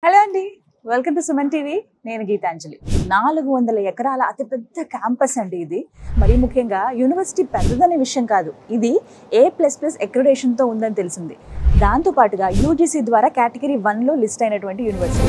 Hello అండి, welcome to Suman TV. నేను గీతాంజలి. 400 ఎకరాల అతిపెద్ద క్యాంపస్ అండి ఇది. మరీ ముఖ్యంగా యూనివర్సిటీ పెద్దదనే విషయం కాదు, ఇది A++ అక్రిడేషన్తో ఉందని తెలిసింది. దాంతోపాటుగా యూజీసీ ద్వారా కేటగిరీ 1లో లిస్ట్ అయినటువంటి యూనివర్సిటీ.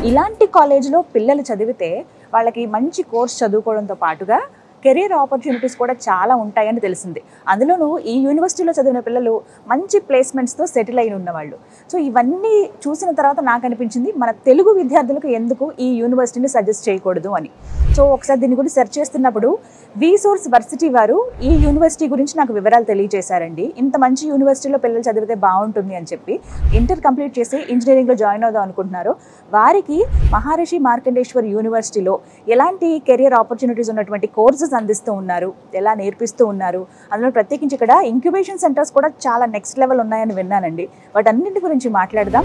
ఇలాంటి కాలేజ్లో పిల్లలు చదివితే వాళ్ళకి మంచి కోర్స్ చదువుకోవడంతో పాటుగా కెరీర్ ఆపర్చునిటీస్ కూడా చాలా ఉంటాయని తెలిసింది. అందులోనూ ఈ యూనివర్సిటీలో చదివిన పిల్లలు మంచి ప్లేస్మెంట్స్తో సెటిల్ అయిన ఉన్నవాళ్ళు. సో ఇవన్నీ చూసిన తర్వాత నాకు అనిపించింది, మన తెలుగు విద్యార్థులకు ఎందుకు ఈ యూనివర్సిటీని సజెస్ట్ చేయకూడదు అని. సో ఒకసారి దీని గురించి సెర్చ్ చేస్తున్నప్పుడు రీసోర్స్ వర్సిటీ వారు ఈ యూనివర్సిటీ గురించి నాకు వివరాలు తెలియజేశారండి. ఇంత మంచి యూనివర్సిటీలో పిల్లలు చదివితే బాగుంటుంది అని చెప్పి ఇంటర్ కంప్లీట్ చేసి ఇంజనీరింగ్లో జాయిన్ అవుదాం అనుకుంటున్నారు. వారికి మహర్షి మార్కండేశ్వర్ యూనివర్సిటీలో ఎలాంటి కెరియర్ ఆపర్చునిటీస్ ఉన్నటువంటి కోర్సెస్ అందిస్తూ ఉన్నారు, ఎలా నేర్పిస్తూ ఉన్నారు, అందులో ప్రత్యేకించి ఇక్కడ ఇంక్యుబేషన్ సెంటర్స్ కూడా చాలా నెక్స్ట్ లెవెల్ ఉన్నాయని విన్నానండి. వాటన్నింటి గురించి మాట్లాడదాం.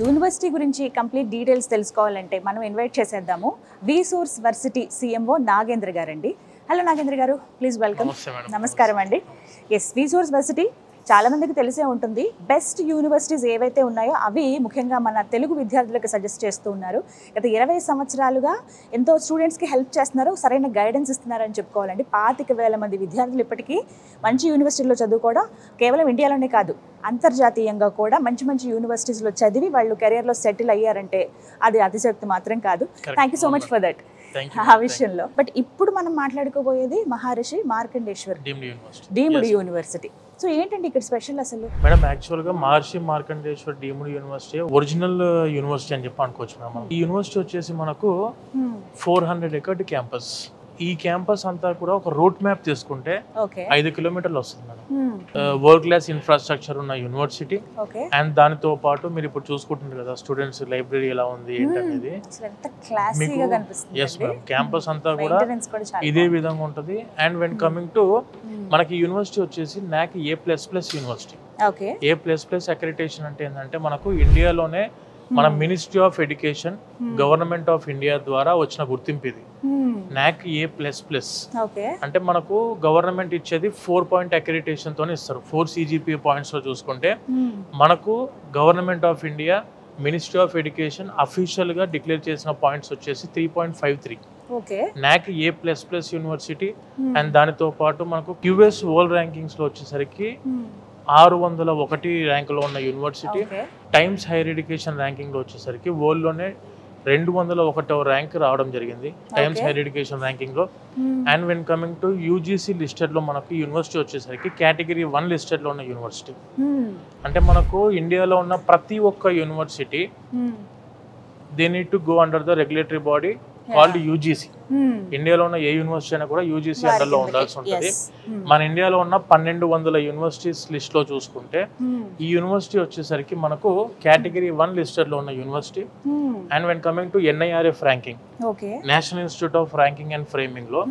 యూనివర్సిటీ గురించి కంప్లీట్ డీటెయిల్స్ తెలుసుకోవాలంటే మనం ఇన్వైట్ చేసేద్దాము రీసోర్స్ వర్సిటీ CMO నాగేంద్ర గారండి. హలో నాగేంద్ర గారు, ప్లీజ్ వెల్కమ్. నమస్కారం అండి. ఎస్, రీసోర్స్ వర్సిటీ చాలా మందికి తెలిసే ఉంటుంది. బెస్ట్ యూనివర్సిటీస్ ఏవైతే ఉన్నాయో అవి ముఖ్యంగా మన తెలుగు విద్యార్థులకు సజెస్ట్ చేస్తూ ఉన్నారు. గత 20 సంవత్సరాలుగా ఎంతో స్టూడెంట్స్కి హెల్ప్ చేస్తున్నారు, సరైన గైడెన్స్ ఇస్తున్నారని చెప్పుకోవాలండి. 25,000 మంది విద్యార్థులు ఇప్పటికీ మంచి యూనివర్సిటీలో చదువుకోవడం, కేవలం ఇండియాలోనే కాదు అంతర్జాతీయంగా కూడా మంచి మంచి యూనివర్సిటీస్లో చదివి వాళ్ళు కెరియర్లో సెటిల్ అయ్యారంటే అది అతిశక్తి మాత్రం కాదు. Thank you so much for that ఆ విషయంలో. బట్ ఇప్పుడు మనం మాట్లాడుకోబోయేది Maharshi Markandeshwar deemed university. So ఏంటండి ఇక్కడ స్పెషల్ అసలు? మేడం, యాక్చువల్గా Maharshi Markandeshwar deemed university original university అని చెప్పి అనుకోవచ్చు మేడం. ఈ యూనివర్సిటీ వచ్చేసి మనకు 400 ఎకర్ క్యాంపస్. ఈ క్యాంపస్ అంతా కూడా ఒక రూట్ మ్యాప్ తీసుకుంటే 5 కిలోమీటర్లు వస్తుంది మేడం. వరల్డ్ క్లాస్ ఇన్ఫ్రాస్ట్రక్చర్ ఉన్న యూనివర్సిటీ. అండ్ దానితో పాటు మీరు ఇప్పుడు చూసుకుంటున్నారు కదా స్టూడెంట్స్ లైబ్రరీ ఎలా ఉంది ఏంటనేది. ఎస్ మేడం, క్యాంపస్ అంతా కూడా ఇదే విధంగా ఉంటుంది. అండ్ వెన్ కమింగ్ టు మనకి యూనివర్సిటీ వచ్చేసి NAC A++ university. A++ accreditation అంటే ఏంటంటే మనకు ఇండియాలోనే మన ministry of education, government of India ద్వారా వచ్చిన గుర్తింపు ఇది. NAC A++ అంటే మనకు గవర్నమెంట్ ఇచ్చేది 4 పాయింట్ అక్రిడిటేషన్ తోనే ఇస్తారు. 4 CGPA పాయింట్స్ లో చూసుకుంటే మనకు government of India, ministry of education official గా డిక్లేర్ చేసిన పాయింట్స్ వచ్చేసి 3.53. NAC A++ university. అండ్ దానితో పాటు మనకు QS వరల్డ్ ర్యాంకింగ్స్ లో వచ్చేసరికి 601 ర్యాంకులో ఉన్న university. Times higher education ranking లో వచ్చేసరికి వరల్డ్ లోనే 201వ ర్యాంక్ రావడం జరిగింది టైమ్స్ హైయర్ ఎడ్యుకేషన్ ర్యాంకింగ్ లో. And when coming to UGC listed లో మనకు యూనివర్సిటీ వచ్చేసరికి కేటగిరీ 1 లిస్టెడ్ లో ఉన్న యూనివర్సిటీ. అంటే మనకు ఇండియాలో ఉన్న ప్రతి ఒక్క university they need to go under the regulatory body called UGC. ఇండియాలో ఉన్న ఏ యూనివర్సిటీ అయినా కూడా యూజీసీ అండర్ లో ఉండాల్సి ఉంటుంది. మన ఇండియాలో ఉన్న 1200 యూనివర్సిటీస్ లిస్ట్ లో చూసుకుంటే ఈ యూనివర్సిటీ వచ్చేసరికి మనకు కేటగిరీ 1 లిస్టెడ్ లో ఉన్న university. And when coming to NIRF ranking, national institute of ranking and framing లో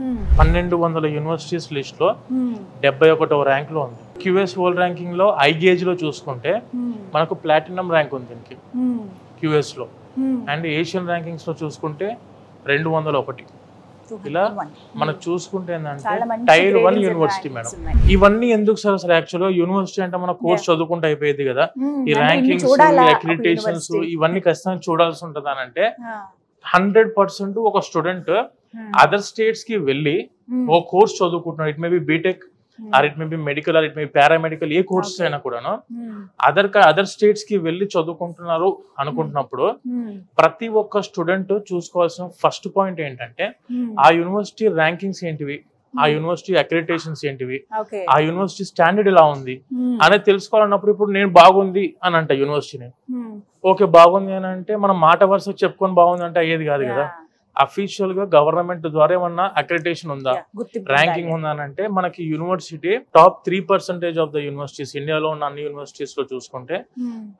1200 యూనివర్సిటీస్ లిస్ట్ లో 71వ ర్యాంక్ లో ఉంది. QS వరల్డ్ ర్యాంకింగ్ లో ఐగేజ్ లో చూసుకుంటే మనకు ప్లాటినం ర్యాంక్ ఉంది దీనికి QS లో. అండ్ ఏషియన్ ర్యాంకింగ్స్ లో చూసుకుంటే 201. ఇలా మనం చూసుకుంటే ఏంటంటే టైర్ 1 యూనివర్సిటీ మేడం. ఇవన్నీ ఎందుకు సార్ అసలు? యాక్చువల్గా యూనివర్సిటీ అంటే మన కోర్స్ చదువుకుంటే అయిపోయేది కదా. ఈ ర్యాంకింగ్స్, అక్రిడిటేషన్స్ ఇవన్నీ ఖచ్చితంగా చూడాల్సి ఉంటుంది అని అంటే 100% ఒక స్టూడెంట్ అదర్ స్టేట్స్ కి వెళ్ళి ఒక కోర్స్ చదువుకుంటున్నాడు. It may be BTech or it may be medical or it may be paramedical, ఏ కోర్సెస్ అయినా కూడాను అదర్ స్టేట్స్ కి వెళ్ళి చదువుకుంటున్నారు అనుకుంటున్నప్పుడు ప్రతి ఒక్క స్టూడెంట్ చూసుకోవాల్సిన ఫస్ట్ పాయింట్ ఏంటంటే ఆ యూనివర్సిటీ ర్యాంకింగ్స్ ఏంటివి, ఆ యూనివర్సిటీ అక్రిడిటేషన్స్ ఏంటివి, ఆ యూనివర్సిటీ స్టాండర్డ్ ఎలా ఉంది అనేది తెలుసుకోవాలన్నప్పుడు ఇప్పుడు నేను బాగుంది అని అంట యూనివర్సిటీని. ఓకే బాగుంది అని అంటే మనం మాట వరుస చెప్పుకొని బాగుంది అంటే అయ్యేది కాదు కదా. అఫీషియల్ గా గవర్నమెంట్ ద్వారా ఏమన్నా అక్రిడిటేషన్ ఉందా, ర్యాంకింగ్ ఉందా అని అంటే మనకి university top 3% of the universities, ఇండియాలో ఉన్న అన్ని యూనివర్సిటీస్ లో చూసుకుంటే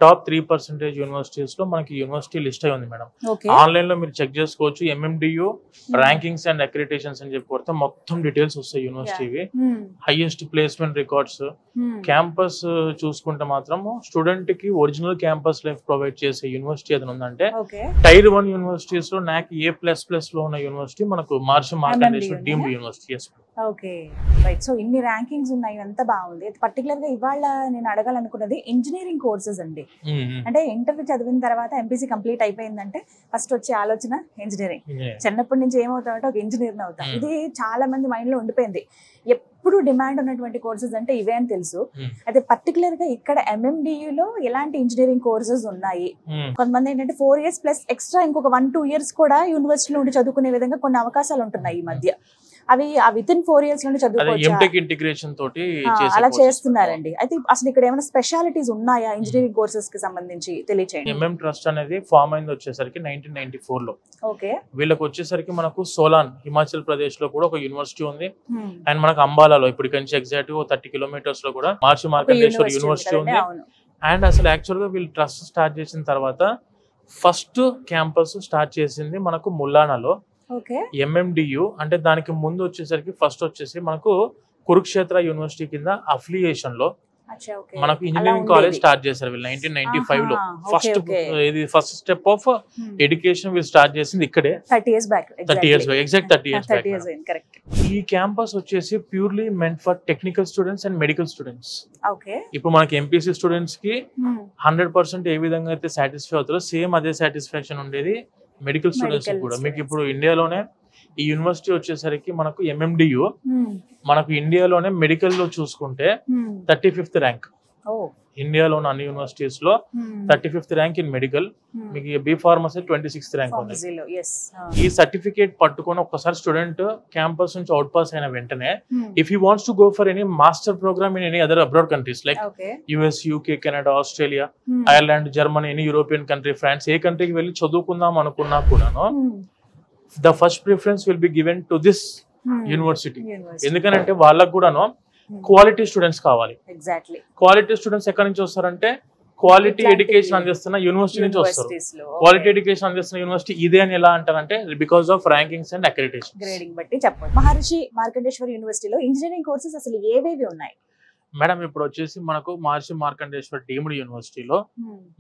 టాప్ 3% యూనివర్సిటీస్ లో మనకి యూనివర్సిటీ లిస్ట్ అయి ఉంది మేడం. ఆన్లైన్ లో మీరు చెక్ చేసుకోవచ్చు. MMDU ర్యాంకింగ్స్ అండ్ అక్రిడిటేషన్స్ అని చెప్పి కొడితే మొత్తం డీటెయిల్స్ వస్తాయి యూనివర్సిటీవి. హైయెస్ట్ ప్లేస్మెంట్ రికార్డ్స్, క్యాంపస్ చూసుకుంటే మాత్రం స్టూడెంట్ కి ఒరిజినల్ క్యాంపస్ లైఫ్ ప్రొవైడ్ చేసే యూనివర్సిటీ ఏదైనా ఉందంటే టైర్ 1 యూనివర్సిటీస్ లో నాకు A++ లో ఉన్న యూనివర్సిటీ మనకు Maharshi Markandeshwar deemed university. Okay right. So ఇన్ని ర్యాంకింగ్స్ ఉన్నాయి, ఎంత బాగుంది. పర్టికులర్ గా ఇవాళ నేను అడగాలనుకున్నది ఇంజనీరింగ్ కోర్సెస్ అండి. అంటే ఇంటర్ చదివిన తర్వాత MPC కంప్లీట్ అయిపోయిందంటే ఫస్ట్ వచ్చే ఆలోచన ఇంజనీరింగ్. చిన్నప్పటి నుంచి ఏమవుతామంటే ఒక ఇంజనీర్ అవుతాం. ఇది చాలా మంది మైండ్ లో ఉండిపోయింది. ఎప్పుడు డిమాండ్ ఉన్నటువంటి కోర్సెస్ అంటే ఇవే అని తెలుసు. అయితే పర్టికులర్ గా ఇక్కడ MMDU లో ఎలాంటి ఇంజనీరింగ్ కోర్సెస్ ఉన్నాయి? కొంతమంది ఏంటంటే 4 years ప్లస్ ఎక్స్ట్రా ఇంకొక 1-2 years కూడా యూనివర్సిటీలో ఉండి చదువుకునే విధంగా కొన్ని అవకాశాలు ఉంటున్నాయి ఈ మధ్య. అవి వితిన్ 4 years నుండి చదువుకోవచ్చు, అలా చేస్తున్నారండి. అయితే అసలు ఇక్కడ ఏమైనా స్పెషాలిటీస్ ఉన్నాయా ఇంజనీరింగ్ కోర్సెస్ కి సంబంధించి తెలియచేయండి. MM ట్రస్ట్ అనేది ఫామ్ అయింది వచ్చేసరికి 1994 లో. ఓకే. వీళ్ళకి వచ్చేసరికి మనకు సోలాన్ హిమాచల్ ప్రదేశ్ లో కూడా ఒక యూనివర్సిటీ ఉంది. అండ్ మనకు అంబాలాలో ఇప్పుడు నుంచి ఎగ్జాక్ట్ 30 kilometers లో కూడా మహర్షి మార్కండేశ్వర యూనివర్సిటీ ఉంది. అండ్ అసలు యాక్చువల్ గా వీళ్ళు ట్రస్ట్ స్టార్ట్ చేసిన తర్వాత ఫస్ట్ క్యాంపస్ స్టార్ట్ చేసింది మనకు ముల్లానాలో. MMDU అంటే దానికి ముందు వచ్చేసరికి ఫస్ట్ వచ్చేసి మనకు కురుక్షేత్ర యూనివర్సిటీ కింద అఫిలియేషన్ లో మనకు ఇంజనీరింగ్ కాలేజ్ స్టార్ట్ చేశారు వీళ్ళు 1995 లో. ఫస్ట్ స్టెప్ ఆఫ్ ఎడ్యుకేషన్ వీళ్ళు స్టార్ట్ చేసింది ఇక్కడే 30 years back. Exact 30 years back. ఈ క్యాంపస్ వచ్చేసి purely meant for technical students and medical students. ఇప్పుడు మనకి MPC స్టూడెంట్స్ కి 100% ఏ విధంగా అయితే సాటిస్ఫై అవుతారో సేమ్ అదే సాటిస్ఫాక్షన్ ఉండేది మెడికల్ స్టూడెంట్స్ కూడా. మీకు ఇప్పుడు ఇండియాలోనే ఈ యూనివర్సిటీ వచ్చేసరికి మనకు MMDU మనకు ఇండియాలోనే మెడికల్ లో చూసుకుంటే 35th ర్యాంక్. ఇండియాలో ఉన్న అన్ని యూనివర్సిటీస్ లో 35th ర్యాంక్ ఇన్ మెడికల్. మీకు B Pharmacy 26th ర్యాంక్ ఉంది. ఈ సర్టిఫికేట్ పట్టుకొని ఒక్కసారి స్టూడెంట్ క్యాంపస్ నుంచి అవుట్ పాస్ అయిన వెంటనే if he wants to go for any master program in any other abroad countries like US, UK, Canada, Australia, Ireland, Germany, any European country, France, ఏ కంట్రీకి వెళ్ళి చదువుకుందాం అనుకున్నా కూడాను the first preference will be given to this university. ఎందుకంటే వాళ్ళకు కూడాను quality students కావాలి. క్వాలిటీ స్టూడెంట్స్ ఎక్కడి నుంచి వస్తారంటే క్వాలిటీ ఎడ్యుకేషన్ అందిస్తున్న యూనివర్సిటీ నుంచి వస్తారు. క్వాలిటీ ఎడ్యుకేషన్ అందిస్తున్న యూనివర్సిటీ ఇదే అని ఎలా అంటారంటే because of rankings and accreditation. Grading బట్టి చెప్పండి. మహర్షి మార్కండేశ్వర యూనివర్సిటీలో ఇంజనీరింగ్ కోర్సెస్ అసలు ఏవేవి ఉన్నాయి మేడం? ఇప్పుడు వచ్చేసి మనకు మహర్షి మార్కండేశ్వర డీమ్డ్ యూనివర్సిటీలో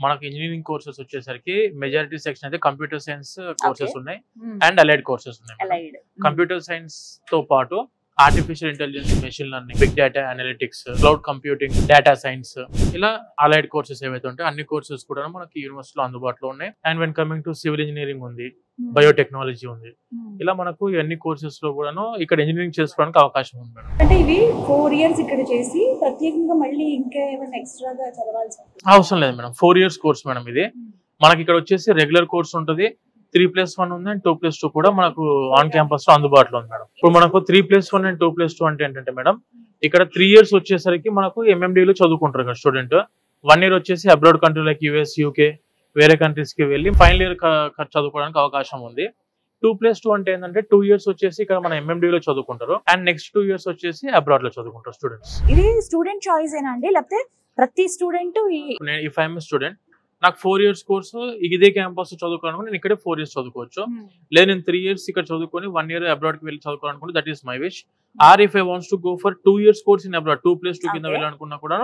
మనకు ఇంజనీరింగ్ కోర్సెస్ వచ్చేసరికి మెజారిటీ సెక్షన్ అయితే కంప్యూటర్ సైన్స్ కోర్సెస్ ఉన్నాయి అండ్ అలైడ్ కోర్సెస్ ఉన్నాయి. కంప్యూటర్ సైన్స్ తో పాటు artificial intelligence, machine learning, big data analytics, cloud computing, data science, ఇలా అలైడ్ కోర్సెస్ ఏవైతే ఉంటాయి అన్ని కోర్సెస్ కూడా మనకి యూనివర్సిటీలో అందుబాటులో ఉన్నాయి. And when coming to civil engineering ఉంది, బయోటెక్నాలజీ ఉంది. ఇలా మనకు అన్ని కోర్సెస్ లో కూడాను ఇక్కడ ఇంజనీరింగ్ చేసుకోవడానికి అవకాశం ఉంది మేడం. అంటే ఇవి 4 years ఇక్కడ చేసి ప్రత్యేకంగా మళ్ళీ ఇంకా ఏమైనా ఎక్స్ట్రాగా చదవాల్సి అవసరం లేదు మేడం. 4 years కోర్స్ మేడం ఇది. మనకి ఇక్కడ వచ్చేసి రెగ్యులర్ కోర్స్ ఉంటుంది, 3+1 ఉంది అండ్ 2+2 కూడా మనకు ఆన్ క్యాంపస్ లో అందుబాటులో ఉంది మేడం. ఇప్పుడు మనకు 3+1 అండ్ 2+2 అంటే ఏంటంటే మేడం ఇక్కడ 3 years వచ్చేసరికి మనకు MMD లో చదువుకుంటారు కదా స్టూడెంట్. 1 year వచ్చేసి abroad country like US, UK వేరే కంట్రీస్ కి వెళ్ళి ఫైనల్ ఇయర్ చదువుకోవడానికి అవకాశం ఉంది. 2+2 అంటే ఏంటంటే 2 years వచ్చేసి ఇక్కడ మన MMD లో చదువుకుంటారు అండ్ నెక్స్ట్ 2 years వచ్చేసి అబ్రాడ్ లో చదువుకుంటారు స్టూడెంట్స్. ఇది స్టూడెంట్ చాయిస్ ఏనా అండి లేకపోతే ప్రతి స్టూడెంట్? ఇఫ్ ఐఎమ్ స్టూడెంట్ నాకు 4 years కోర్సు ఇదే క్యాంపస్ చదువుకోవాలనుకుంటే నేను ఇక్కడే 4 years చదువుకోవచ్చు. లేదు నేను 3 years ఇక్కడ చదువుకొని 1 year అబ్రాడ్ కి వెళ్ళి చదువుకోవాలనుకుంటే that is my wish. Or if I wants to go for 2 years course in abroad 2+2 కింద వెళ్ళాలనుకున్నా కూడా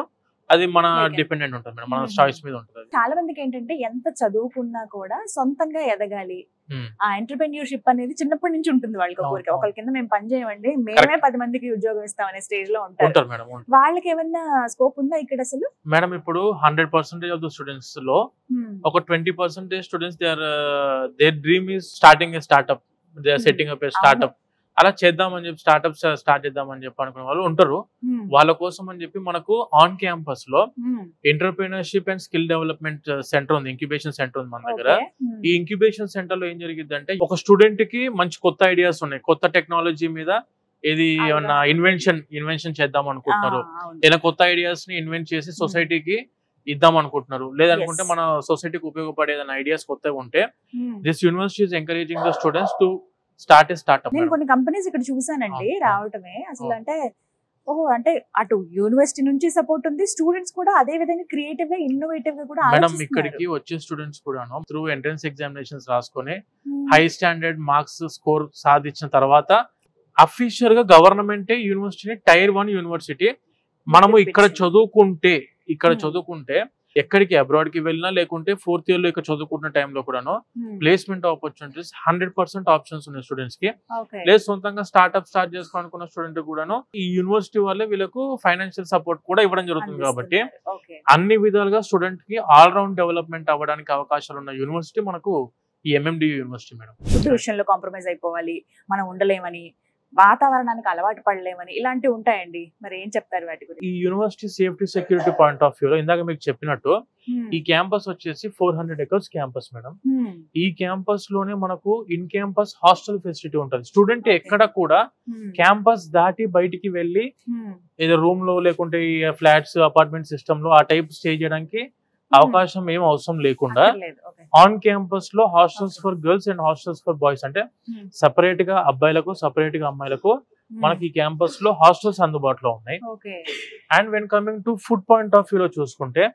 అది మన డిపెండెంట్ ఉంటుంది మేడం, మన చాయిస్ మీద ఉంటుంది. చాలా మందికి ఏంటంటే ఎంత చదువుకున్నా కూడా సొంతంగా ఎదగాలి, ఆ ఎంటర్‌ప్రెన్యూర్‌షిప్ అనేది చిన్నప్పటి నుంచి ఉంటుంది వాళ్ళకి. కోరిక ఒకరి కింద మేము పని చేయమండి, మేమే 10 మందికి ఉద్యోగం ఇస్తాం అనే స్టేజ్ లో ఉంటారు మేడం. వాళ్ళకి ఏమన్నా స్కోప్ ఉందా ఇక్కడ అసలు? మేడం ఇప్పుడు 100% ఆఫ్ ద స్టూడెంట్స్ లో ఒక 20% students their dream is starting a startup, they are setting up a startup. అలా చేద్దామని చెప్పి స్టార్ట్అప్ స్టార్ట్ చేద్దామని చెప్పి అనుకునే వాళ్ళు ఉంటారు. వాళ్ళ కోసం అని చెప్పి మనకు ఆన్ క్యాంపస్ లో entrepreneurship and skill development centre ఉంది, ఇంక్యుబేషన్ సెంటర్ ఉంది మన దగ్గర. ఈ ఇంక్యుబేషన్ సెంటర్ లో ఏం జరిగింది అంటే ఒక స్టూడెంట్ కి మంచి కొత్త ఐడియాస్ ఉన్నాయి, కొత్త టెక్నాలజీ మీద ఏది ఏమన్నా ఇన్వెన్షన్ చేద్దాం అనుకుంటున్నారు, ఏదైనా కొత్త ఐడియాస్ ని ఇన్వెంట్ చేసి సొసైటీకి ఇద్దాం అనుకుంటున్నారు, లేదనుకుంటే మన సొసైటీకి ఉపయోగపడే ఐడియాస్ కొత్తగా ఉంటే this university is encouraging the students to start A startup. నేను కొన్ని కంపెనీస్ ఇక్కడ చూసానండి రావటమే, అసలు అంటే ఓహో అంటే అటు యూనివర్సిటీ నుంచి సపోర్ట్ ఉంది, స్టూడెంట్స్ కూడా అదే విధంగా క్రియేటివ్ గా ఇన్నోవేటివ్ గా కూడా మేడం ఇక్కడికి వచ్చే స్టూడెంట్స్ కూడాను త్రూ ఎంట్రన్స్ ఎగ్జామినేషన్స్ రాసుకొని హై స్టాండర్డ్ మార్క్స్ స్కోర్ సాధించిన తర్వాత అఫీషియల్ గా గవర్నమెంటే యూనివర్సిటీని టైర్ 1 యూనివర్సిటీ మనము ఇక్కడ చదువుకుంటే ఎక్కడికి అబ్రాడ్ కి వెళ్ళినా లేకుంటే 4th ఇయర్ లో ఇక్కడ చదువుకుంటున్న టైంలో కూడాను ప్లేస్మెంట్ ఆపర్చునిటీస్ 100% ఆప్షన్స్ ఉన్నాయి స్టూడెంట్స్ కి. లేదు సొంతంగా స్టార్ట్అప్ స్టార్ట్ చేసుకోవాలనుకున్న స్టూడెంట్ కూడాను ఈ యూనివర్సిటీ వాళ్ళే వీళ్ళకు ఫైనాన్షియల్ సపోర్ట్ కూడా ఇవ్వడం జరుగుతుంది. కాబట్టి అన్ని విధాలుగా స్టూడెంట్ కి ఆల్ రౌండ్ డెవలప్మెంట్ అవ్వడానికి అవకాశాలు ఉన్న యూనివర్సిటీ మనకు ఈ MMDU యూనివర్సిటీ మేడం. ఫుడ్ విషయంలో కాంప్రమైజ్ అయిపోవాలి, మనం ఉండలేమని, వాతావరణానికి అలవాటు పడలేమని ఇలాంటివి ఉంటాయండి, మరి ఏం చెప్తారు వాటి గురించి? ఈ university safety security point of వ్యూలో ఇందాక మీకు చెప్పినట్టు ఈ క్యాంపస్ వచ్చేసి 400 acres క్యాంపస్ మేడం. ఈ క్యాంపస్ లోనే మనకు ఇన్ క్యాంపస్ హాస్టల్ ఫెసిలిటీ ఉంటుంది. స్టూడెంట్ ఎక్కడ కూడా క్యాంపస్ దాటి బయటికి వెళ్ళి ఏదో రూమ్ లో లేకుంటే ఫ్లాట్స్ అపార్ట్మెంట్ సిస్టమ్ లో ఆ టైప్ స్టే చేయడానికి అవకాశం ఏం అవసరం లేకుండా ఆన్ క్యాంపస్ లో hostels for girls and hostels for boys అంటే సెపరేట్ గా అబ్బాయిలకు సెపరేట్ గా అమ్మాయిలకు మనకి ఈ క్యాంపస్ లో హాస్టల్స్ అందుబాటులో ఉన్నాయి. And when coming to food point of వ్యూలో చూసుకుంటే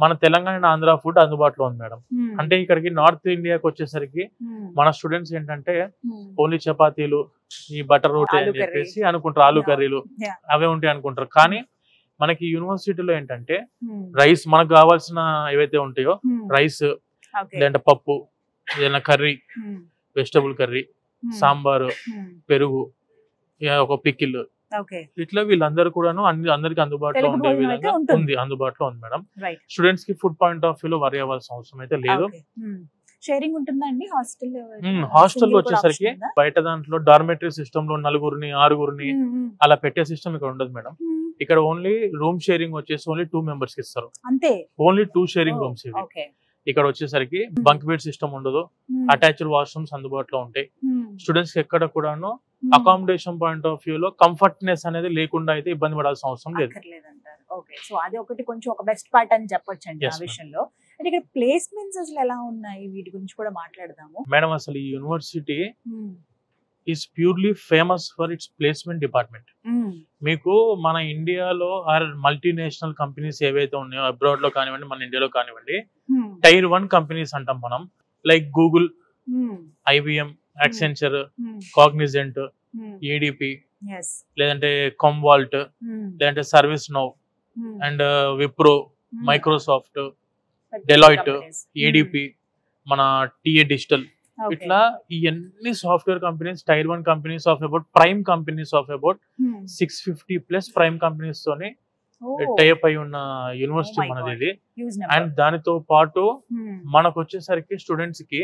మన తెలంగాణ అండ్ ఆంధ్ర ఫుడ్ అందుబాటులో ఉంది మేడం. అంటే ఇక్కడికి నార్త్ ఇండియాకి వచ్చేసరికి మన స్టూడెంట్స్ ఏంటంటే ఓన్లీ చపాతీలు ఈ బటర్ రోటీ అని చెప్పేసి అనుకుంటారు, ఆలూ కర్రీలు అవే ఉంటాయి అనుకుంటారు. కానీ మనకి యూనివర్సిటీలో ఏంటంటే రైస్ మనకు కావాల్సిన ఏవైతే ఉంటాయో రైస్ లేదంటే పప్పు ఏదైనా కర్రీ, వెజిటబుల్ కర్రీ, సాంబారు, పెరుగు, ఒక పికిల్, ఇట్లా వీళ్ళందరూ కూడాను అందరికి అందుబాటులో ఉండే విధంగా అందుబాటులో ఉంది మేడం. స్టూడెంట్స్ కి ఫుడ్ పాయింట్ ఆఫ్ వ్యూలో వరి అవ్వాల్సిన అవసరం అయితే లేదు. షేరింగ్ ఉంటుందండి హాస్టల్ వచ్చేసరికి బయట దాంట్లో డార్మెటరీ సిస్టమ్ లో 4 6 అలా పెట్టే సిస్టమ్ ఇక్కడ ఉండదు మేడం. ఇక్కడ ఓన్లీ రూమ్ షేరింగ్ వచ్చేసి ఓన్లీ 2 members కి ఇస్తారు, అంతే. ఓన్లీ 2 షేరింగ్ రూమ్స్ ఇవి. ఇక్కడ వచ్చేసరికి బంక్ బెడ్ సిస్టమ్ ఉండదు, అటాచ్డ్ వాష్రూమ్స్ అందుబాటులో ఉంటాయి. స్టూడెంట్స్ కి ఎక్కడ కూడాను అకామిడేషన్ పాయింట్ ఆఫ్ వ్యూ లో కంఫర్ట్నెస్ అనేది లేకుండా అయితే ఇబ్బంది పడాల్సిన అవసరం లేదు. సో అది ఒకటి కొంచెం ఒక బెస్ట్ పార్ట్ అని చెప్పొచ్చు అండి ఆ విషయంలో. అంటే ఇక్కడ ప్లేస్మెంట్స్ అసలు ఎలా ఉన్నాయి వీటి గురించి కూడా మాట్లాడదాము మేడం. అసలు ఈ university is purely famous for it's placement department. మీకు మన ఇండియాలో ఆర్ మల్టీనేషనల్ కంపెనీస్ ఏవైతే ఉన్నాయో అబ్రాడ్ లో కానివ్వండి మన ఇండియాలో కానివ్వండి టైర్ 1 కంపెనీస్ అంటాం మనం, like Google, IBM, Accenture, Cognizant, ADP, లేదంటే కామ్వాల్ట్, లేదంటే ServiceNow and Wipro, Microsoft, Deloitte, ADP, మన TA డిజిటల్, ఇట్లా ఈ అన్ని software companies tier 1 companies of about prime companies of about 650+ prime companies తోని టైప్ అయి ఉన్న యూనివర్సిటీ మనది ఇది. అండ్ దానితో పాటు మనకు వచ్చేసరికి స్టూడెంట్స్ కి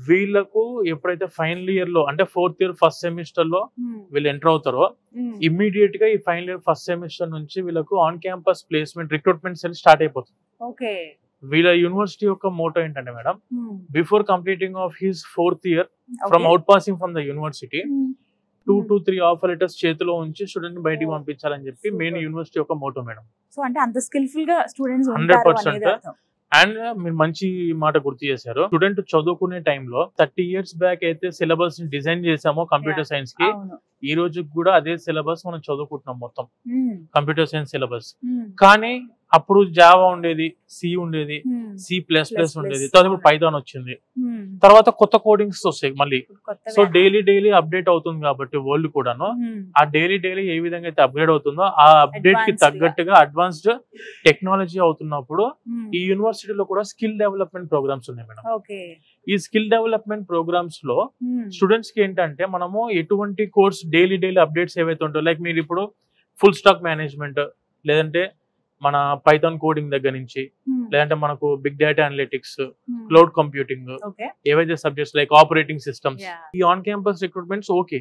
వీళ్ళకు ఎప్పుడైతే ఫైనల్ ఇయర్ లో అంటే 4th ఇయర్ ఫస్ట్ సెమిస్టర్ లో వీళ్ళు ఎంటర్ అవుతారో ఇమ్మీడియట్ గా ఈ ఫైనల్ ఇయర్ ఫస్ట్ సెమిస్టర్ నుంచి వీళ్ళకు on campus placement recruitment cell start అయిపోతుంది. వీళ్ళ యూనివర్సిటీ యొక్క మోటో ఏంటంటే madam, before completing of his 4th year from out passing from the university 2 to 3 offer letters చేతిలో ఉంచి స్టూడెంట్ బయటికి పంపించాలని చెప్పి మెయిన్ యూనివర్సిటీ యొక్క మోటో మేడం. సో అంటే అంత స్కిల్ఫుల్ గా స్టూడెంట్స్ 100%. అండ్ మీరు మంచి మాట గుర్తు చేశారు. స్టూడెంట్ చదువుకునే టైంలో 30 years బ్యాక్ అయితే సిలబస్ ని డిజైన్ చేసామో కంప్యూటర్ సైన్స్ కి, ఈ రోజు కూడా అదే సిలబస్ మనం చదువుకుంటున్నాం మొత్తం కంప్యూటర్ సైన్స్ సిలబస్. కానీ అప్పుడు జావా ఉండేది, సి ఉండేది, C++ ఉండేది, తర్వాత పైథాన్ వచ్చింది, తర్వాత కొత్త కోడింగ్స్ వస్తాయి మళ్ళీ. సో డైలీ అప్డేట్ అవుతుంది కాబట్టి వరల్డ్ కూడాను ఆ డైలీ ఏ విధంగా అయితే అప్గ్రేడ్ అవుతుందో ఆ అప్డేట్ కి తగ్గట్టుగా అడ్వాన్స్డ్ టెక్నాలజీ అవుతున్నప్పుడు ఈ యూనివర్సిటీలో కూడా స్కిల్ డెవలప్మెంట్ ప్రోగ్రామ్స్ ఉన్నాయి మేడం. ఈ స్కిల్ డెవలప్మెంట్ ప్రోగ్రామ్స్ లో స్టూడెంట్స్ కి ఏంటంటే మనము ఎటువంటి కోర్స్ డైలీ అప్డేట్స్ ఏవైతే ఉంటాయో, లైక్ మీరు ఇప్పుడు ఫుల్ స్టాక్ మేనేజ్మెంట్, లేదంటే మన పైథాన్ కోడింగ్ దగ్గర నుంచి, లేదంటే మనకు big data analytics, cloud computing, ఏవైతే సబ్జెక్ట్స్ లైక్ ఆపరేటింగ్ సిస్టమ్స్, ఈ on campus recruitments okay.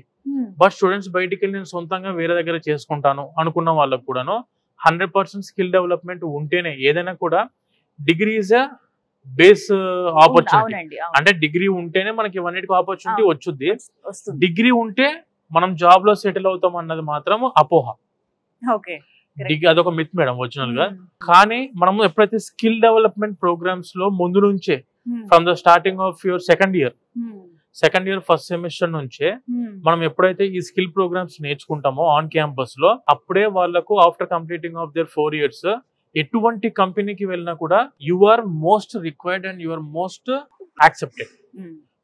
But students బయటికి వెళ్ళి నేను సొంతంగా వేరే దగ్గర చేసుకుంటాను అనుకున్న వాళ్ళకు కూడాను 100% స్కిల్ డెవలప్మెంట్ ఉంటేనే ఏదైనా కూడా degree is a base opportunity. అంటే డిగ్రీ ఉంటేనే మనకి ఇవన్నిటికి ఆపర్చునిటీ వచ్చుద్ది. డిగ్రీ ఉంటే మనం జాబ్ లో సెటిల్ అవుతాం అన్నది మాత్రం అపోహ. డిగ్రీ అదొక మిత్ మేడం ఒరిజినల్ గా. కానీ మనము ఎప్పుడైతే స్కిల్ డెవలప్మెంట్ ప్రోగ్రామ్స్ లో ముందు నుంచే from the starting of your second year first semester నుంచే మనం ఎప్పుడైతే ఈ స్కిల్ ప్రోగ్రామ్స్ నేర్చుకుంటామో ఆన్ క్యాంపస్ లో, అప్పుడే వాళ్ళకు after completing of their 4 years ఎటువంటి కంపెనీకి వెళ్ళినా కూడా you are most required and you are most accepted.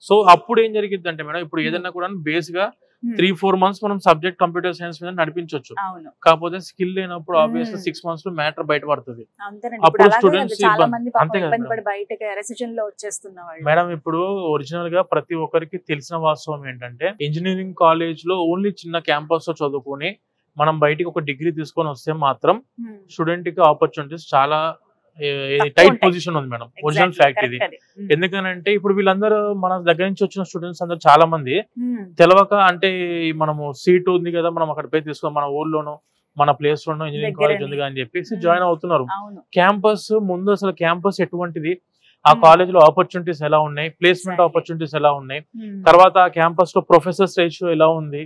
So అప్పుడు ఏం జరిగింది అంటే మేడం, ఇప్పుడు ఏదైనా కూడా బేస్ గా 3-4 months మనం సబ్జెక్ట్ కంప్యూటర్ సైన్స్ మీద నడిపించవచ్చు. కాకపోతే స్కిల్ లేనప్పుడు ఆబ్వియస్లీ 6 months లో మ్యాటర్ బయటపడుతుంది. అప్పుడు స్టూడెంట్స్ అంతే కదా మేడం. ఇప్పుడు ఒరిజినల్ గా ప్రతి ఒక్కరికి తెలిసిన వాస్తవం ఏంటంటే, ఇంజనీరింగ్ కాలేజ్ లో ఓన్లీ చిన్న క్యాంపస్ లో చదువుకొని మనం బయటికి ఒక డిగ్రీ తీసుకొని వస్తే మాత్రం స్టూడెంట్ కి ఆపర్చునిటీస్ చాలా టైట్ పొజిషన్ ఉంది మేడం. ఒరిజినల్ ఫ్యాక్ట్ ఇది. ఎందుకనంటే ఇప్పుడు వీళ్ళందరూ మన దగ్గర నుంచి వచ్చిన స్టూడెంట్స్ అందరూ చాలా మంది తెలవక, అంటే మనము సీట్ ఉంది కదా మనం అక్కడ పోయి తీసుకో, మన ఊర్లోనో మన ప్లేస్ లోనో ఇంజనీరింగ్ కాలేజ్ ఉంది అని చెప్పేసి జాయిన్ అవుతున్నారు. క్యాంపస్ ముందు అసలు క్యాంపస్ ఎటువంటిది, ఆ కాలేజ్ లో ఆపర్చునిటీస్ ఎలా ఉన్నాయి, ప్లేస్మెంట్ ఆపర్చునిటీస్ ఎలా ఉన్నాయి, తర్వాత ఆ క్యాంపస్ లో ప్రొఫెసర్స్ రేషియో ఎలా ఉంది,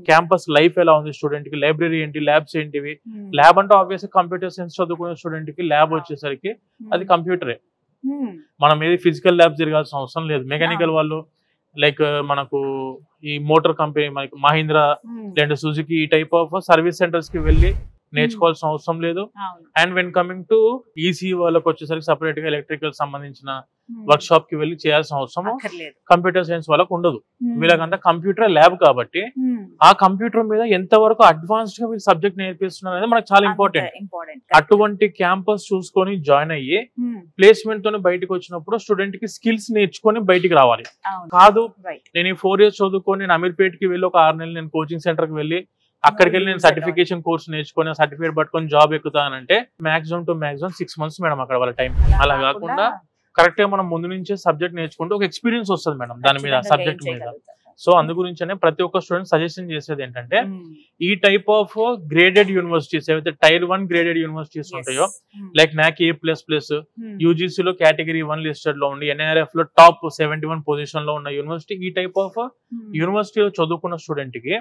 క్యాంపస్ లైఫ్ ఎలా ఉంది, స్టూడెంట్ కి లైబ్రరీ ఏంటి, ల్యాబ్స్ ఏంటివి. ల్యాబ్ అంటే ఆబ్వియస్లీ కంప్యూటర్ సైన్స్ చదువుకునే స్టూడెంట్ కి ల్యాబ్ వచ్చేసరికి అది కంప్యూటరే. మనం ఏది ఫిజికల్ ల్యాబ్ తిరగాల్సిన అవసరం లేదు. మెకానికల్ వాళ్ళు లైక్ మనకు ఈ మోటార్ కంపెనీ మనకి మహీంద్రా లేదంటే సుజుకి ఈ టైప్ ఆఫ్ సర్వీస్ సెంటర్స్ కి వెళ్ళి నేర్చుకోవాల్సిన అవసరం లేదు. And when coming to EC వాళ్ళకి వచ్చేసరికి సపరేట్ గా ఎలక్ట్రికల్ సంబంధించిన వర్క్ షాప్ కి వెళ్ళి చేయాల్సిన అవసరం కంప్యూటర్ సైన్స్ వాళ్ళకు ఉండదు. వీళ్ళకంతా కంప్యూటర్ ల్యాబ్ కాబట్టి ఆ కంప్యూటర్ మీద ఎంత వరకు అడ్వాన్స్డ్ గా వీళ్ళు సబ్జెక్ట్ నేర్పిస్తున్నారు అనేది మనకు చాలా ఇంపార్టెంట్. అటువంటి క్యాంపస్ చూసుకొని జాయిన్ అయ్యి ప్లేస్మెంట్ తోనే బయటకు వచ్చినప్పుడు స్టూడెంట్ కి స్కిల్స్ నేర్చుకొని బయటికి రావాలి. కాదు నేను ఈ 4 years చదువుకొని నేను అమీర్పేట్ కి వెళ్ళి ఒక 6 నెలలు నేను కోచింగ్ సెంటర్ కి వెళ్ళి అక్కడికి వెళ్ళి నేను సర్టిఫికేషన్ కోర్స్ నేర్చుకొని సర్టిఫికేట్ పట్టుకొని జాబ్ ఎక్కుతానంటే maximum to maximum 6 months madam అక్కడ వాళ్ళ టైం. అలా కాకుండా కరెక్ట్ గా మనం ముందు నుంచే సబ్జెక్ట్ నేర్చుకుంటే ఒక ఎక్స్పీరియన్స్ వస్తుంది మేడం దాని మీద, సబ్జెక్ట్ మీద. సో అందు గురించనే ప్రతి ఒక్క స్టూడెంట్ సజెషన్ చేసేది ఏంటంటే, ఈ టైప్ ఆఫ్ గ్రేడెడ్ యూనివర్సిటీస్ ఏవైతే Tier 1 గ్రేడెడ్ యూనివర్సిటీస్ ఉంటాయో, లైక్ NAC A++, యూజీసీ లో కేటగిరీ 1 లిస్టెడ్ లో ఉండి NIRF లో టాప్ 71 పొజిషన్ లో ఉన్న యూనివర్సిటీ, ఈ టైప్ ఆఫ్ యూనివర్సిటీలో చదువుకున్న స్టూడెంట్ కి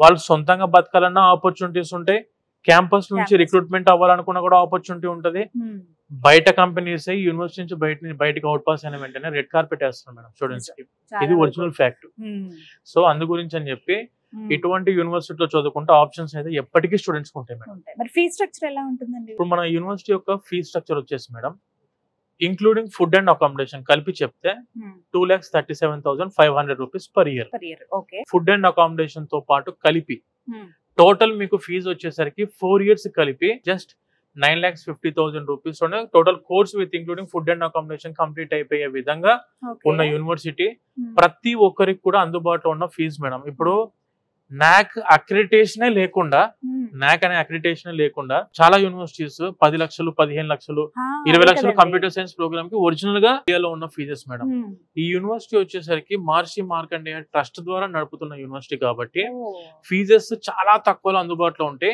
వాళ్ళు సొంతంగా బతకాలన్న ఆపర్చునిటీస్ ఉంటాయి. క్యాంపస్ నుంచి రిక్రూట్మెంట్ అవ్వాలనుకున్నా కూడా ఆపర్చునిటీ ఉంటది. బయట కంపెనీస్ యూనివర్సిటీ నుంచి బయటకి అవుట్ పాస్ అయిన వెంటనే రెడ్ కార్పెట్ వేస్తారు మేడం స్టూడెంట్స్ కి. ఇది ఒరిజినల్ ఫ్యాక్ట్. సో అందు గురించి అని చెప్పి ఇటువంటి యూనివర్సిటీలో చదువుకుంటే ఆప్షన్స్ అయితే ఎప్పటికీ స్టూడెంట్స్ ఉంటాయి మేడం. మరి ఫీ స్ట్రక్చర్ ఎలా ఉంటుందండి? ఇప్పుడు మన యూనివర్సిటీ యొక్క ఫీ స్ట్రక్చర్ వచ్చేసి madam, including food and accommodation కలిపి చెప్తే 2,37,500 rupees per year. Food and accommodation తో పాటు కలిపి టోటల్ మీకు ఫీజు వచ్చేసరికి 4 years కలిపి just 9,50,000 rupees total course with including food and accommodation complete అయిపోయే విధంగా ఉన్న యూనివర్సిటీ. ప్రతి ఒక్కరికి కూడా అందుబాటులో ఉన్న ఫీజు మేడం. ఇప్పుడు NAC అక్రిడిటేషనే లేకుండా, NAC అనే అక్రిడిటేషన్ లేకుండా చాలా యూనివర్సిటీస్ 10 లక్షలు, 15 లక్షలు, 20 లక్షలు కంప్యూటర్ సైన్స్ ప్రోగ్రామ్ కి ఒరిజినల్ గా ఇండియాలో ఉన్న ఫీజెస్ మేడం. ఈ యూనివర్సిటీ వచ్చేసరికి మహర్షి మార్కండేయ ట్రస్ట్ ద్వారా నడుపుతున్న యూనివర్సిటీ కాబట్టి ఫీజెస్ చాలా తక్కువలో అందుబాటులో ఉంటాయి.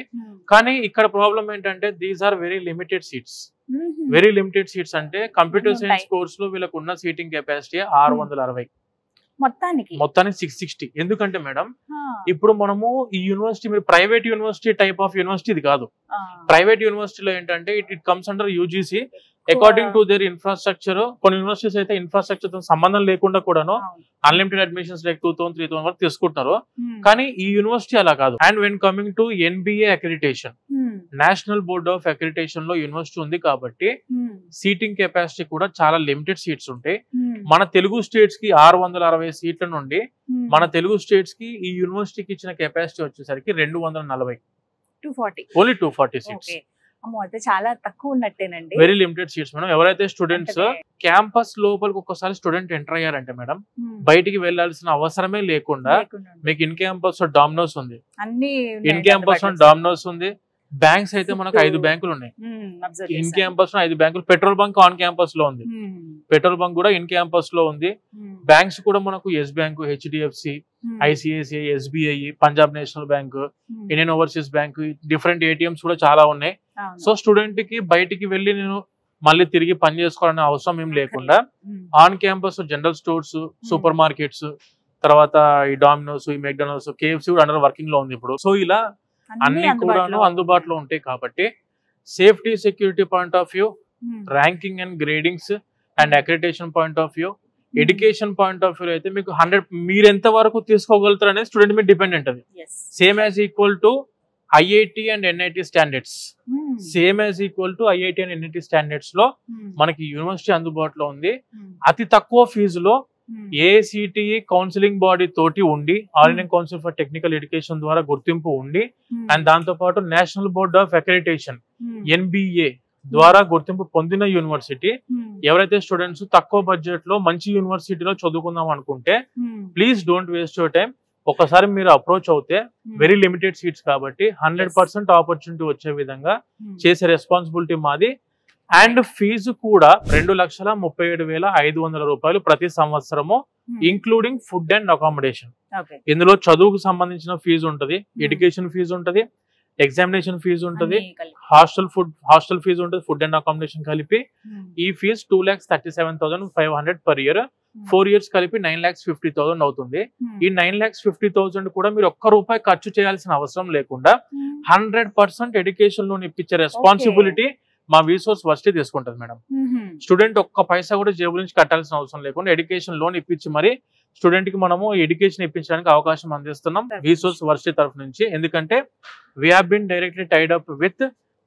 కానీ ఇక్కడ ప్రాబ్లం ఏంటంటే these are very limited seats. అంటే కంప్యూటర్ సైన్స్ కోర్స్ లో వీళ్ళకు ఉన్న సీటింగ్ కెపాసిటీ 660, మొత్తానికి 660. ఎందుకంటే మేడం ఇప్పుడు మనము ఈ యూనివర్సిటీ, మీరు private university type of university ఇది కాదు. ప్రైవేట్ యూనివర్సిటీలో ఏంటంటే it comes under UGC according to their infrastructure. కొన్ని యూనివర్సిటీస్ అయితే ఇన్ఫ్రాస్ట్రక్చర్ తో సంబంధం లేకుండా కూడాను అన్లిమిటెడ్ అడ్మిషన్స్ లైక్ 2,000, 3,000 వరకు తీసుకుంటున్నారు. కానీ ఈ యూనివర్సిటీ అలా కాదు. And when coming to NBA accreditation, national board of accreditation లో యూనివర్సిటీ ఉంది కాబట్టి సీటింగ్ కెపాసిటీ కూడా చాలా లిమిటెడ్ సీట్స్ ఉంటాయి. మన తెలుగు స్టేట్స్ కి 660 సీట్ల నుండి మన తెలుగు స్టేట్స్ కి ఈ యూనివర్సిటీకి ఇచ్చిన కెపాసిటీ వచ్చేసరికి 240, ఓన్లీ 240 సీట్స్. చాలా తక్కువ ఉన్నట్టేనండి. Very limited seats madam. ఎవరైతే స్టూడెంట్స్ క్యాంపస్ లోపలికి ఒక్కసారి స్టూడెంట్ ఎంటర్ అయ్యారంటే మేడం బయటికి వెళ్లాల్సిన అవసరమే లేకుండా మీకు ఇన్ క్యాంపస్ లో డామినోస్ ఉంది, ఇన్ క్యాంపస్ లో డామినోస్ ఉంది. బ్యాంక్స్ అయితే మనకు 5 బ్యాంకులు ఉన్నాయి ఇన్ క్యాంపస్ లో, 5 బ్యాంకులు. పెట్రోల్ బంక్ ఆన్ క్యాంపస్ లో ఉంది, పెట్రోల్ బంక్ కూడా ఇన్ క్యాంపస్ లో ఉంది. బ్యాంక్స్ కూడా మనకు Yes Bank, HDFC, ICICI, SBI, Punjab national bank, Indian overseas bank, different ATMs కూడా చాలా ఉన్నాయి. సో స్టూడెంట్ కి బయటికి వెళ్ళి నేను మళ్ళీ తిరిగి పని చేసుకోవాలనే అవసరం ఏం లేకుండా on campus general stores, super markets, తర్వాత ఈ డామినోస్, ఈ మెక్డొనాల్డ్స్, KFC కూడా అండర్ వర్కింగ్ లో ఉంది ఇప్పుడు. సో ఇలా అన్ని కూడాను అందుబాటులో ఉంటాయి కాబట్టి safety security point of view, ranking and gradings and accreditation point of view, education point of view అయితే మీకు 100 మీరు ఎంత వరకు తీసుకోగలుగుతారు అనేది స్టూడెంట్ మీద డిపెండెంట్ అది. Same as equal to IIT and NIT standards, same as equal to IIT and NIT standards లో మనకి యూనివర్సిటీ అందుబాటులో ఉంది. అతి తక్కువ ఫీజులో ఏఐసిటిఈ కౌన్సిలింగ్ బాడీ తోటి ఉండి, all Indian council for technical education ద్వారా గుర్తింపు ఉండి, అండ్ దాంతో పాటు national board of accreditation NBA ద్వారా గుర్తింపు పొందిన యూనివర్సిటీ. ఎవరైతే స్టూడెంట్స్ తక్కువ బడ్జెట్ లో మంచి యూనివర్సిటీలో చదువుకుందాం అనుకుంటే please don't waste your time. ఒకసారి మీరు అప్రోచ్ అవుతే వెరీ లిమిటెడ్ సీట్స్ కాబట్టి 100% ఆపర్చునిటీ వచ్చే విధంగా చేసే రెస్పాన్సిబిలిటీ మాది. అండ్ ఫీజు కూడా 2,37,500 రూపాయలు ప్రతి సంవత్సరము, ఇంక్లూడింగ్ ఫుడ్ అండ్ అకామిడేషన్. ఇందులో చదువుకు సంబంధించిన ఫీజు ఉంటది, ఎడ్యుకేషన్ ఫీజు ఉంటది, ఎగ్జామినేషన్ ఫీజు ఉంటది, హాస్టల్ ఫీజు ఉంటది, ఫుడ్ అండ్ అకామిడేషన్ కలిపి ఈ ఫీజు 2,37,500 పర్ ఇయర్. 4 years కలిపి 9,50,000 అవుతుంది. ఈ 9,50,000 కూడా మీరు ఒక్క రూపాయి ఖర్చు చేయాల్సిన అవసరం లేకుండా 100% ఎడ్యుకేషన్ లోన్ ఇప్పించే రెస్పాన్సిబిలిటీ మా విసోర్స్ వర్సిటీ తీసుకుంటది మేడం. స్టూడెంట్ ఒక్క పైసా కూడా జేబు నుంచి కట్టాల్సిన అవసరం లేకుండా ఎడ్యుకేషన్ లోన్ ఇప్పించి మరి స్టూడెంట్ కి మనము ఎడ్యుకేషన్ ఇప్పించడానికి అవకాశం అందిస్తున్నాం విసోర్స్ వర్సిటీ తరఫు నుంచి. ఎందుకంటే we have been directly tied up with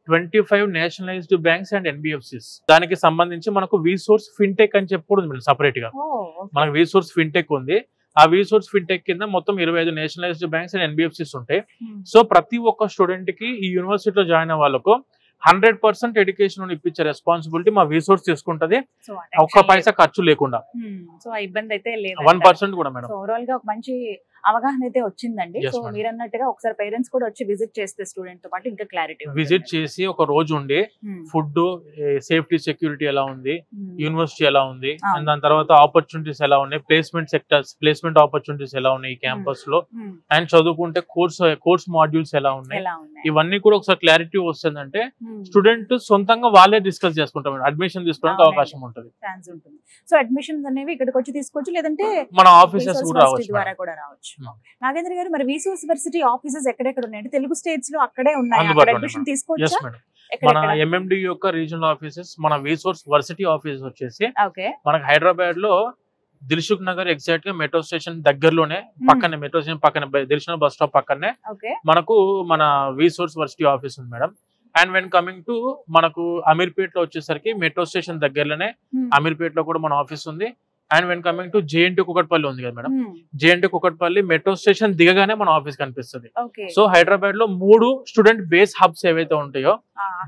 25 nationalized banks and NBFCs. దానికి సంబంధించి మనకు విసోర్స్ ఫిన్టెక్ అని చెప్పకూడదు సపరేట్ గా. మనకు విసోర్స్ ఫిన్టెక్ ఉంది. ఆ విసోర్స్ ఫిన్టెక్ కింద మొత్తం 25 నేషనలైజ్డ్ బ్యాంక్స్ అండ్ ఎన్బిఎఫ్సిస్ ఉంటాయి. సో ప్రతి ఒక్క స్టూడెంట్ కి ఈ యూనివర్సిటీలో జాయిన్ అయ్యే వాళ్ళకు 100% ఎడ్యుకేషన్ ఇప్పించే రెస్పాన్సిబిలిటీ మా విసోర్స్ తీసుకుంటది, ఒక్క పైసా ఖర్చు లేకుండా. సో ఇబ్బంది అయితే లేదు, 1% కూడా మేడం. ఓవరాల్ గా ఒక మంచి అవగాహన అయితే వచ్చిందండి. సో మీరు అన్నట్టుగా ఒకసారి పేరెంట్స్ కూడా వచ్చి విజిట్ చేస్తే స్టూడెంట్ తో పాటు ఇంకా క్లారిటీ విజిట్ చేసి ఒక రోజు ఉండి ఫుడ్, సేఫ్టీ, సెక్యూరిటీ ఎలా ఉంది, యూనివర్సిటీ ఎలా ఉంది, అండ్ దాని తర్వాత ఆపర్చునిటీస్ ఎలా ఉన్నాయి, ప్లేస్మెంట్ సెక్టర్స్, ప్లేస్మెంట్ ఆపర్చునిటీస్ ఎలా ఉన్నాయి ఈ క్యాంపస్ లో, అండ్ చదువుకుంటే కోర్స్ మాడ్యూల్స్ ఎలా ఉన్నాయి, ఇవన్నీ కూడా ఒకసారి క్లారిటీ వస్తుందంటే స్టూడెంట్ సొంతంగా వాళ్ళే డిస్కస్ చేసుకుంటాం, అడ్మిషన్ తీసుకోవడానికి అవకాశం ఉంటుంది. సో అడ్మిషన్స్ అనేవి ఇక్కడికి వచ్చి తీసుకోవచ్చు, లేదంటే మన ఆఫీసెస్ కూడా రావచ్చు. నాగేంద్ర గారు, మరి విసోర్స్ వర్సిటీ ఆఫీసెస్ ఎక్కడెక్కడ ఉన్నాయంటే తెలుగు స్టేట్స్ లో అక్కడే ఉన్నాయి, అడ్మిషన్ తీసుకోవచ్చు. మన ఎంఎండి యొక్క రీజనల్ ఆఫీసెస్, మన విసోర్స్ వర్సిటీ ఆఫీస్ వచ్చేసి మనకి హైదరాబాద్ లో దిల్సుఖ్ నగర్ ఎగ్జాక్ట్ గా మెట్రో స్టేషన్ దగ్గరలోనే, పక్కనే మెట్రో స్టేషన్ పక్కనే, దిల్సుఖ్ బస్ స్టాప్ పక్కనే మనకు మన విసోర్స్ వర్సిటీ ఆఫీస్ ఉంది madam. And when coming to మనకు అమీర్పేట్ లో వచ్చేసరికి మెట్రో స్టేషన్ దగ్గరలోనే అమీర్పేట్ లో కూడా మన ఆఫీస్ ఉంది. And when coming to JNT Kukatpally ఉంది కదా మేడం, జేఎన్టీ కుకట్పల్లి మెట్రో స్టేషన్ దిగగానే మన ఆఫీస్ కనిపిస్తుంది. సో హైదరాబాద్ లో 3 స్టూడెంట్ బేస్ హబ్స్ ఏవైతే ఉంటాయో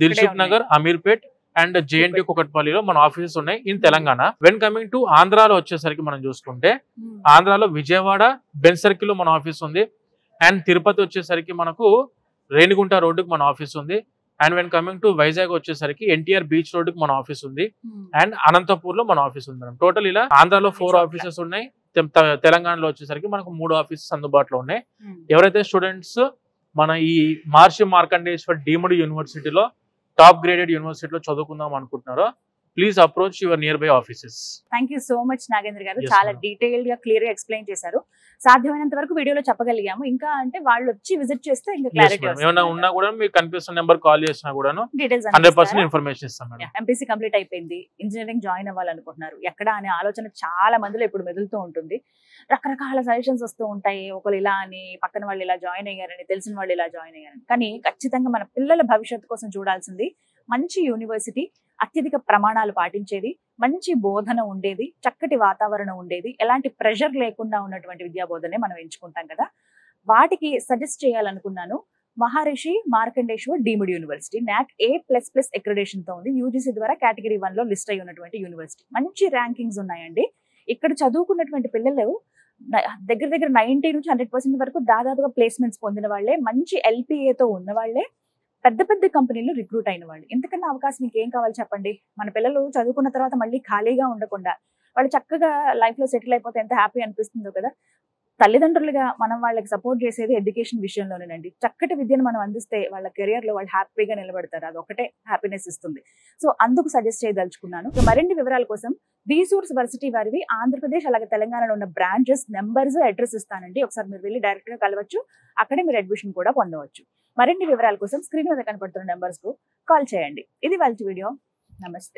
దిల్సుఖ్ నగర్, అమీర్పేట్ అండ్ జేఎన్టీ కుకట్పల్లిలో మన ఆఫీసెస్ ఉన్నాయి in Telangana. When coming to ఆంధ్రాలో వచ్చేసరికి మనం చూసుకుంటే ఆంధ్రాలో విజయవాడ బెన్ సర్కిల్ లో మన ఆఫీస్ ఉంది. అండ్ తిరుపతి వచ్చేసరికి మనకు రేణిగుంట రోడ్డుకి మన ఆఫీస్ ఉంది. And when coming to Vizag వచ్చేసరికి ఎన్టీఆర్ బీచ్ రోడ్ కి మన ఆఫీస్ ఉంది. అండ్ అనంతపూర్ లో మన ఆఫీస్ ఉంది మేడం. టోటల్ ఇలా ఆంధ్రాలో 4 ఆఫీసెస్ ఉన్నాయి. తెలంగాణలో వచ్చేసరికి మనకు 3 ఆఫీసెస్ అందుబాటులో ఉన్నాయి. ఎవరైతే స్టూడెంట్స్ మన ఈ మహర్షి మార్కండేశ్వర్ డీమ్డ్ యూనివర్సిటీలో టాప్ గ్రేడెడ్ యూనివర్సిటీలో చదువుకుందాం అనుకుంటున్నారో please approach your near by offices. Thank you so much Nagendra గారు, చాలా డీటెయిల్డ్ గా క్లియర్ గా ఎక్స్ప్లెయిన్ చేశారు. సాధ్యమైనంత వరకు వీడియోలో చెప్పగలిగాము, ఇంకా అంటే వాళ్ళు వచ్చి విజిట్ చేస్తే ఇంకా క్లారిటీ ఏమైనా ఉన్నా కూడా మీకు కనిపిస్తున్న నెంబర్ కాల్ చేసినా కూడా డీటెయిల్స్ 100% ఇన్ఫర్మేషన్ ఇస్తాం మేడం. ఎంపీసీ కంప్లీట్ అయిపోయింది, ఇంజనీరింగ్ జాయిన్ అవ్వాలనుకుంటున్నారు, ఎక్కడ అనే ఆలోచన చాలా మందిలో ఇప్పుడు మెదులుతూ ఉంటుంది. రకరకాల సజెషన్స్ వస్తూ ఉంటాయి, ఒకరు ఇలా అని, పక్కన వాళ్ళు ఇలా జాయిన్ అయ్యారని, తెలిసిన వాళ్ళు ఇలా జాయిన్ అయ్యారని. కానీ ఖచ్చితంగా మన పిల్లల భవిష్యత్తు కోసం చూడాల్సింది మంచి యూనివర్సిటీ, అత్యధిక ప్రమాణాలు పాటించేది, మంచి బోధన ఉండేది, చక్కటి వాతావరణం ఉండేది, ఎలాంటి ప్రెషర్ లేకుండా ఉన్నటువంటి విద్యా బోధనే మనం ఎంచుకుంటాం కదా. వాటికి సజెస్ట్ చేయాలనుకున్నాను Maharshi Markandeshwar deemed university. NAC A++ accreditation తో ఉంది, యూజీసీ ద్వారా కేటగిరీ 1 లో లిస్ట్ అయి ఉన్నటువంటి యూనివర్సిటీ. మంచి ర్యాంకింగ్స్ ఉన్నాయండి. ఇక్కడ చదువుకున్నటువంటి పిల్లలు దగ్గర 90 నుంచి 100% వరకు దాదాపుగా ప్లేస్మెంట్స్ పొందిన వాళ్ళే, మంచి LPAతో ఉన్న వాళ్ళే, పెద్ద పెద్ద కంపెనీలు రిక్రూట్ అయిన వాళ్ళు. ఇంతకన్నా అవకాశం ఇంకేం కావాలి చెప్పండి. మన పిల్లలు చదువుకున్న తర్వాత మళ్ళీ ఖాళీగా ఉండకుండా వాళ్ళు చక్కగా లైఫ్ లో సెటిల్ అయిపోతే ఎంత హ్యాపీ అనిపిస్తుందో కదా. తల్లిదండ్రులుగా మనం వాళ్ళకి సపోర్ట్ చేసేది ఎడ్యుకేషన్ విషయంలోనేనండి. చక్కటి విద్యను మనం అందిస్తే వాళ్ళ కెరియర్లో వాళ్ళు హ్యాపీగా నిలబడతారు. అది ఒకటే హ్యాపీనెస్ ఇస్తుంది. సో అందుకు సజెస్ట్ చేయదలుచుకున్నాను. మరిన్ని వివరాల కోసం థీసోర్స్ వర్సిటీ వారివి ఆంధ్రప్రదేశ్ అలాగే తెలంగాణలో ఉన్న బ్రాంచెస్ నెంబర్స్ అడ్రస్ ఇస్తానండి. ఒకసారి మీరు వెళ్ళి డైరెక్ట్ గా కలవచ్చు. అక్కడే మీరు అడ్మిషన్ కూడా పొందవచ్చు. మరిన్ని వివరాల కోసం స్క్రీన్ మీద కనపడుతున్న నెంబర్స్ కు కాల్ చేయండి. ఇది వాళ్ళ వీడియో. నమస్తే.